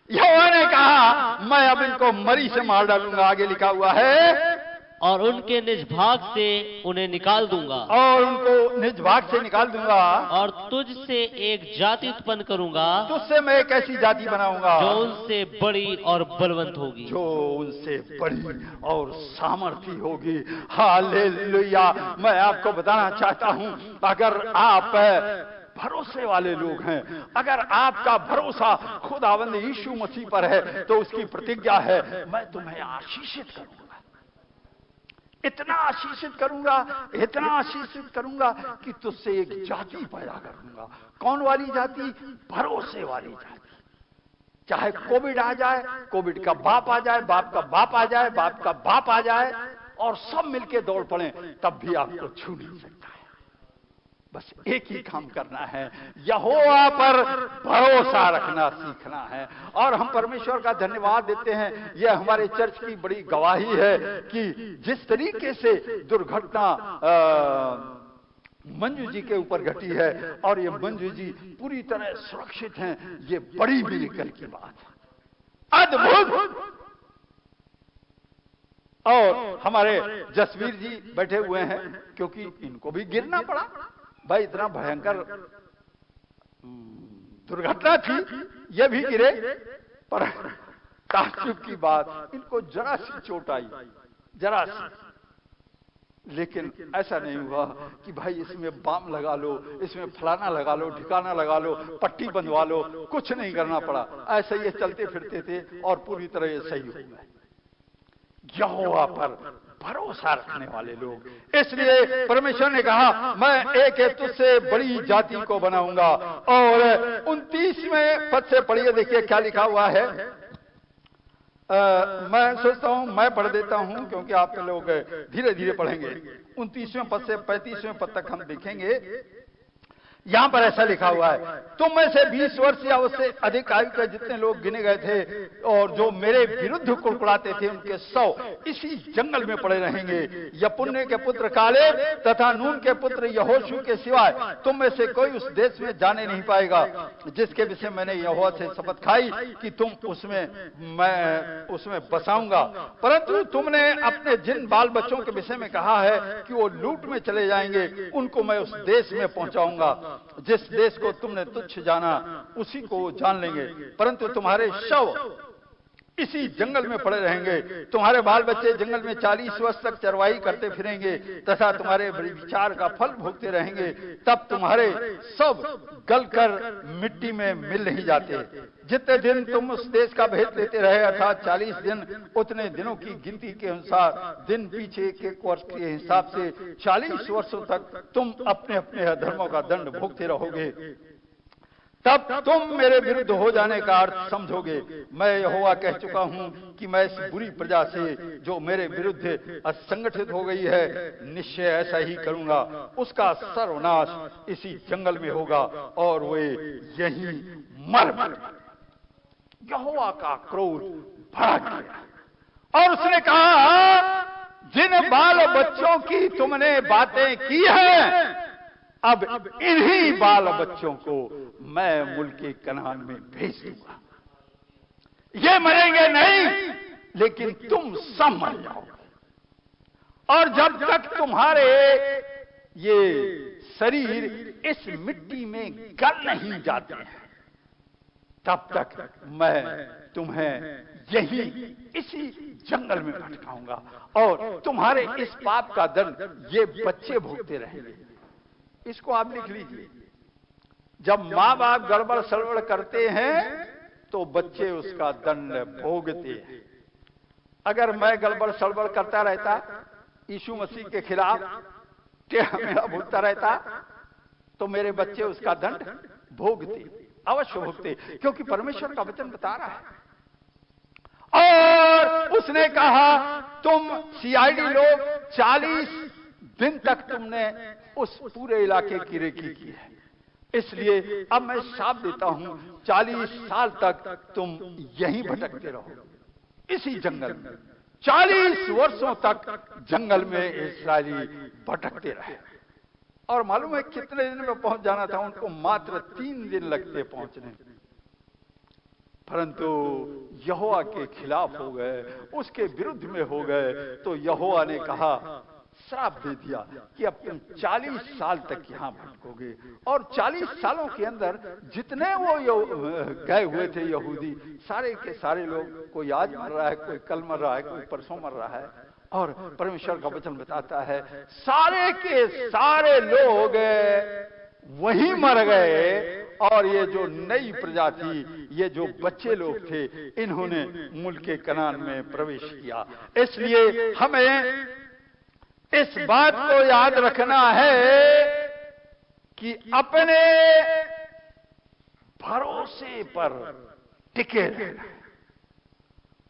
यहोवा ने कहा मैं अब इनको मरी से मार डालूंगा। आगे लिखा हुआ है, और उनके निज भाग से उन्हें निकाल दूंगा, और उनको निज भाग से निकाल दूंगा, और तुझ से एक जाति उत्पन्न करूंगा, तुझसे मैं एक ऐसी जाति बनाऊंगा जो उनसे बड़ी और बलवंत होगी, जो उनसे बड़ी और सामर्थी होगी। हालेलुया। मैं आपको बताना चाहता हूं, अगर आप भरोसे वाले लोग हैं, अगर आपका भरोसा खुदावंद यीशु मसीह पर है, तो उसकी प्रतिज्ञा है मैं तुम्हें आशीषित करूंगा, इतना आशीषित करूंगा, इतना आशीषित करूंगा कि तुझसे एक जाति पैदा करूंगा। कौन वाली जाति? भरोसे वाली जाति। चाहे कोविड आ जाए, कोविड का बाप आ जाए, बाप का बाप आ जाए, बाप का बाप आ जाए, और सब मिलके दौड़ पड़े, तब भी आपको छू नहीं सकता है। बस एक ही काम करना है, यहोवा पर भरोसा रखना सीखना है। और हम परमेश्वर का धन्यवाद देते हैं, यह हमारे चर्च की बड़ी गवाही है कि जिस तरीके से दुर्घटना मंजू जी के ऊपर घटी है, और ये मंजू जी पूरी तरह सुरक्षित हैं, ये बड़ी मिरेकल की बात है, अद्भुत। और हमारे जसवीर जी बैठे हुए हैं, क्योंकि इनको भी गिरना पड़ा। भाई इतना भयंकर दुर्घटना थी, ये भी गिरे, पर ताज्जुब की बात, इनको जरा सी चोट आई, जरा सी। लेकिन ऐसा नहीं हुआ कि भाई इसमें बाम लगा लो, इसमें फलाना लगा लो, ठिकाना लगा लो, पट्टी बंधवा लो, कुछ नहीं करना पड़ा। ऐसे ये चलते फिरते थे और पूरी तरह ये सही हो गए। यहोवा पर भरोसा रखने वाले लोग, इसलिए परमेश्वर ने कहा मैं एक तुझसे बड़ी जाति को बनाऊंगा। और 29वें पद से पढ़िए, देखिए क्या लिखा हुआ है। मैं सोचता हूं मैं पढ़ देता हूं, क्योंकि आप लोग धीरे धीरे पढ़ेंगे। 29वें पद से 35वें पद तक हम देखेंगे। यहां पर ऐसा लिखा हुआ है, तुम में से 20 वर्ष या उससे अधिक आयु के जितने लोग गिने गए थे और जो मेरे विरुद्ध कुड़कुड़ाते थे, उनके 100 इसी जंगल में पड़े रहेंगे। यपुन्ने के पुत्र कालेब तथा नून के पुत्र यहोशू के सिवाय तुम में से कोई उस देश में जाने नहीं पाएगा, जिसके विषय मैंने यहोवा से शपथ खाई कि तुम मैं उसमें बसाऊंगा। परंतु तुमने अपने जिन बाल बच्चों के विषय में कहा है कि वो लूट में चले जाएंगे, उनको मैं उस देश में पहुंचाऊंगा। जिस देश को तुमने तुच्छ जाना, उसी को जान लेंगे। परंतु तुम्हारे शव इसी जंगल में पड़े रहेंगे। तुम्हारे बाल बच्चे जंगल में 40 वर्ष तक चरवाही करते फिरेंगे तथा तुम्हारे विचार का फल भोगते रहेंगे। तब तुम्हारे सब गलकर मिट्टी में मिल नहीं जाते। जितने दिन तुम उस देश का भेद लेते रहे, अर्थात 40 दिन, उतने दिनों की गिनती के अनुसार दिन पीछे एक वर्ष के हिसाब से 40 वर्षों तक तुम अपने अपने अधर्मों का दंड भोगते रहोगे। तब तुम मेरे विरुद्ध हो जाने का अर्थ समझोगे। मैं यहोवा कह चुका हूं कि मैं इस बुरी प्रजा से जो मेरे विरुद्ध असंगठित हो गई है, निश्चय ऐसा ही करूंगा। उसका सर्वनाश इसी जंगल में होगा और वे यहीं मर मर। यहोवा का क्रोध भड़क गया और उसने कहा, जिन बाल बच्चों की तुमने बातें की हैं, अब इन्हीं बाल बच्चों को मैं मुल्के कनान में भेज दूंगा। ये मरेंगे नहीं, लेकिन तुम सब मर जाओगे। और जब तक तुम्हारे ये शरीर इस मिट्टी में गल नहीं जाते हैं, तब तक मैं तुम्हें यही इसी जंगल में भटकाऊंगा और तुम्हारे इस पाप का दंड ये बच्चे भोगते रहेंगे। इसको आप लिख लीजिए। जब माँ बाप गड़बड़ सड़बड़ करते हैं तो बच्चे उसका दंड भोगते हैं। अगर मैं गड़बड़ सड़बड़ करता रहता, यीशु मसीह के खिलाफ टेढ़ा मेढ़ा बोलता रहता, तो मेरे बच्चे उसका दंड भोगते, अवश्य भोगते, क्योंकि परमेश्वर का वचन बता रहा है। और उसने कहा तुम सीआईडी लोग 40 दिन तक तुमने उस पूरे इलाके की रेकी की है, इसलिए अब मैं साफ देता हूं 40 साल तक तुम यहीं भटकते रहो इसी जंगल में। 40 वर्षों तक जंगल में इस्राएली भटकते रहे। और मालूम है कितने दिन में पहुंच जाना था उनको? मात्र 3 दिन लगते पहुंचने, परंतु यहोवा के खिलाफ हो गए, उसके विरुद्ध में हो गए। तो यहोवा ने कहा, श्राप दे दिया कि अब तुम 40 साल तक यहां भटकोगे। और 40 सालों के अंदर जितने वो गए हुए थे यहूदी, सारे के सारे लोग, कोई आज मर रहा है, कोई कल मर रहा है, कोई परसों मर रहा है। और परमेश्वर का वचन बताता है सारे के सारे लोग वहीं मर गए। और ये जो नई प्रजाति, ये जो बच्चे लोग थे, इन्होंने मुल्क कनान में प्रवेश किया। इसलिए हमें इस बात को याद रखना है कि अपने भरोसे पर टिके रहना।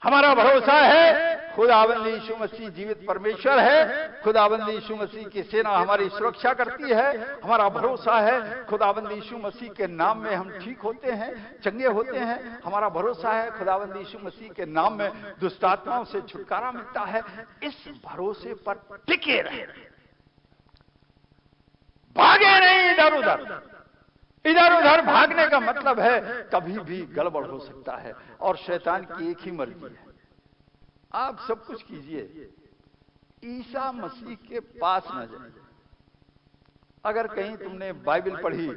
हमारा भरोसा है खुदावंद यीशु मसीह जीवित परमेश्वर है। खुदावंद यीशु मसीह की सेना हमारी सुरक्षा करती है। हमारा भरोसा है खुदावंद यीशु मसीह के नाम में हम ठीक होते हैं, चंगे होते हैं। हमारा भरोसा है खुदावंद यीशु मसीह के नाम में दुष्ट आत्माओं से छुटकारा मिलता है। इस भरोसे पर टिके रहे, भागे नहीं इधर उधर। इधर उधर भागने का मतलब है कभी भी गड़बड़ हो सकता है। और शैतान की एक ही मर्जी है, आप सब कुछ कीजिए, ईसा मसीह के पास न जाइए। अगर कहीं तुमने बाइबल पढ़ी,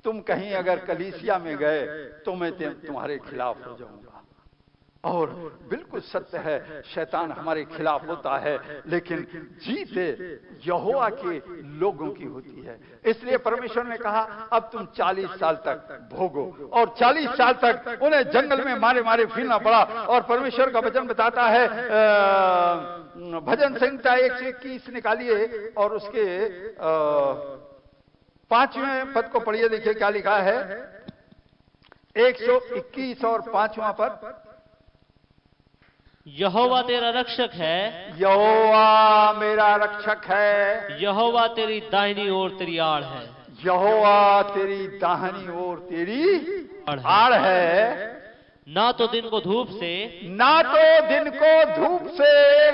तुम कहीं अगर कलीसिया में गए, तो मैं तुम्हारे खिलाफ हो जाऊंगा। और बिल्कुल सत्य है, शैतान हमारे खिलाफ होता है, लेकिन जीत यहोवा के लोगों की होती है। इसलिए परमेश्वर ने कहा अब तुम 40 साल तक भोगो। और 40 साल तक उन्हें जंगल में मारे मारे फिरना पड़ा। और परमेश्वर का वचन बताता है, भजन संहिता 121 निकालिए और उसके 5वें पद को पढ़िए। देखिए क्या लिखा है, 121 और 5वां पद। यहोवा तेरा रक्षक है, यहोवा मेरा रक्षक है। यहोवा तेरी दाहिनी ओर तेरी आड़ है, यहोवा तेरी दाहिनी ओर तेरी आड़ है। ना तो दिन को धूप से, ना तो दिन को धूप से,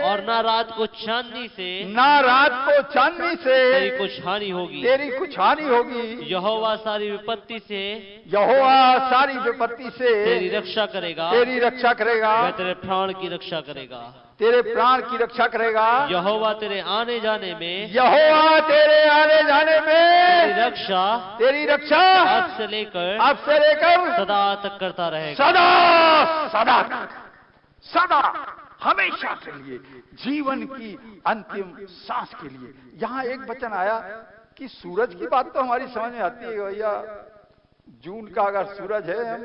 और ना रात को चांदनी से, ना रात को चांदनी से तेरी कुछ हानि होगी। तेरी कुछ हानि होगी। यहोवा सारी विपत्ति से, यहोवा सारी विपत्ति से तेरी रक्षा करेगा। तेरी रक्षा करेगा। वह तेरे प्राण की रक्षा करेगा। तेरे प्राण की रक्षा करेगा। यहोवा तेरे आने जाने में, यहोवा तेरे आने जाने में तेरी रक्षा अब से लेकर सदा तक करता रहेगा। सदा सदा सदा हमेशा के लिए, जीवन की अंतिम सांस के लिए। यहाँ एक वचन आया कि सूरज की बात तो हमारी समझ में आती है भैया, जून का अगर सूरज है हम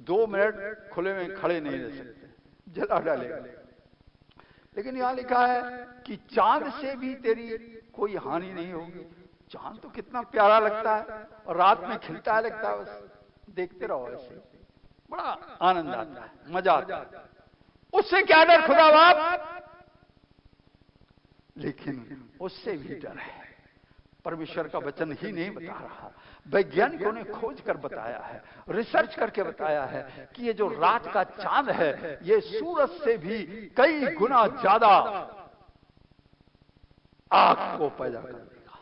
2 मिनट खुले में खड़े नहीं रह सकते, जला डालेगा। लेकिन यहां लिखा है कि चांद से भी तेरी कोई हानि नहीं होगी। चांद तो कितना प्यारा लगता है और रात में खिलता है, लगता है बस देखते रहो, ऐसे बड़ा आनंद आता है, मजा आता है। उससे क्या डर खुदा बाप, लेकिन उससे भी डर है। परमेश्वर का वचन ही नहीं बता रहा, वैज्ञानिकों ने खोज कर बताया है, रिसर्च करके बताया है कि ये जो रात का चांद है ये सूरज से भी कई गुना ज्यादा आग को पैदा कर देगा।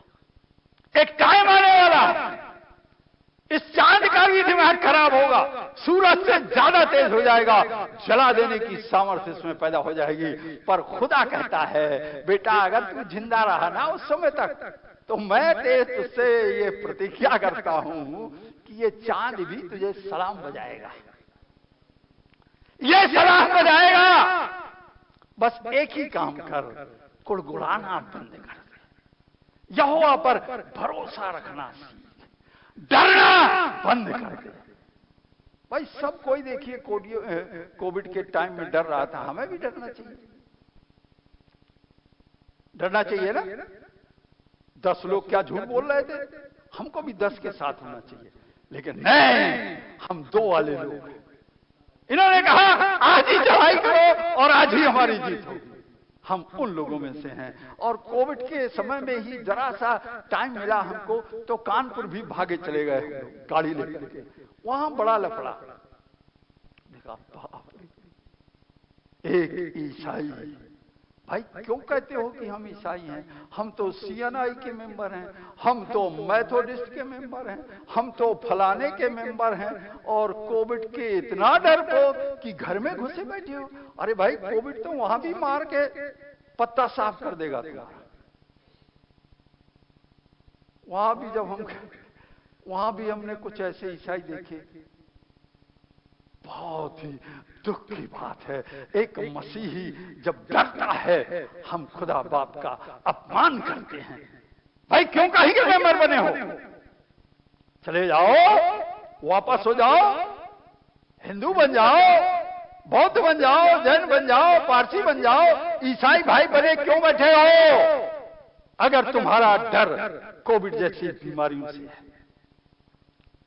एक टाइम आने वाला है, इस चांद का भी दिमाग खराब होगा, सूरज से ज्यादा तेज हो जाएगा, जला देने की सामर्थ्य इसमें पैदा हो जाएगी। पर खुदा कहता है बेटा अगर तू जिंदा रहा ना उस समय तक, तो मैं तुझसे ये प्रतिज्ञा करता हूं कि ये चांद भी तुझे सलाम बजाएगा, ये सलाम बजाएगा। बस एक ही काम कर, कुड़कुड़ाना बंद कर दे, यहोवा पर भरोसा रखना सीख, डरना बंद कर दे। भाई सब कोई देखिए कोविड के टाइम में डर रहा था, हमें भी डरना चाहिए, डरना चाहिए ना। 10 लोग क्या झूठ बोल रहे थे, हमको भी 10 के साथ होना चाहिए। लेकिन नहीं, हम 2 वाले लोग हैं, इन्होंने कहा आज ही चढ़ाई करो और आज ही हमारी जीत होगी। हम उन लोगों में से हैं। और कोविड के समय में ही जरा सा टाइम मिला हमको तो कानपुर भी भागे चले गए हम लोग गाड़ी लेकर के। वहां बड़ा लफड़ा देखा, एक ईसाई, भाई क्यों कहते हो कि हम ईसाई हैं? हम तो CNI के मेंबर हैं, हम तो मैथोडिस्ट के मेंबर हैं, हम तो फलाने के मेंबर हैं, और कोविड के इतना डरपोक कि घर में घुसे बैठे हो। अरे भाई कोविड तो वहां भी मार के पत्ता साफ कर देगा तुम्हारा। वहां भी हमने कुछ ऐसे ईसाई देखे। बहुत ही दुख की बात है, एक मसीही जब डरता है हम खुदा बाप का अपमान करते हैं। भाई क्यों कहीं के मेंबर बने हो? चले जाओ, वापस हो जाओ, हिंदू बन जाओ, बौद्ध बन जाओ, जैन बन जाओ, पारसी बन जाओ, ईसाई भाई बने क्यों बैठे हो? अगर तुम्हारा डर कोविड जैसी बीमारियों से है।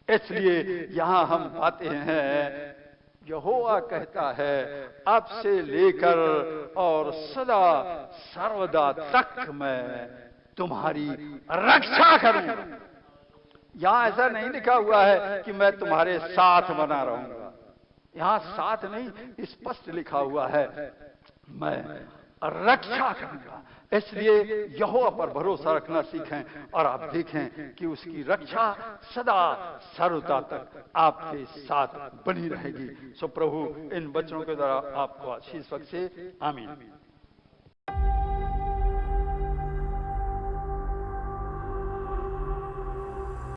इसलिए यहां हम पाते हैं यहोवा कहता है अब से लेकर और सदा सर्वदा तक मैं तुम्हारी रक्षा करूंगा। यहां ऐसा नहीं लिखा हुआ है कि मैं तुम्हारे साथ बना रहूंगा। यहां साथ नहीं, स्पष्ट लिखा हुआ है मैं रक्षा करूंगा। इसलिए यहोवा पर भरोसा रखना सीखें और आप देखें कि उसकी रक्षा सदा सर्वदा तक आपके साथ बनी रहेगी। सो प्रभु इन बच्चों के द्वारा आपको आशीष बख्शे। आमीन।